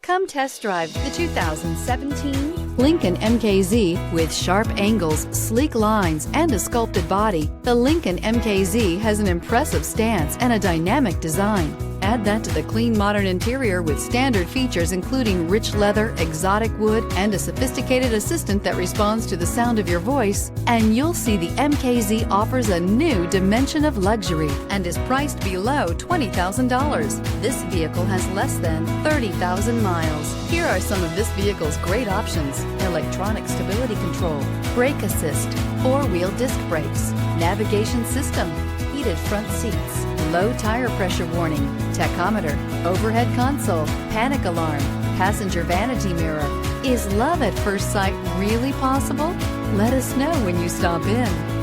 Come test drive the 2017 Lincoln MKZ. With sharp angles, sleek lines, and a sculpted body, the Lincoln MKZ has an impressive stance and a dynamic design. Add that to the clean, modern interior with standard features including rich leather, exotic wood, and a sophisticated assistant that responds to the sound of your voice, and you'll see the MKZ offers a new dimension of luxury and is priced below $20,000. This vehicle has less than 30,000 miles. Here are some of this vehicle's great options: electronic stability control, brake assist, four-wheel disc brakes, navigation system, heated front seats, low tire pressure warning, tachometer, overhead console, panic alarm, passenger vanity mirror. Is love at first sight really possible? Let us know when you stop in.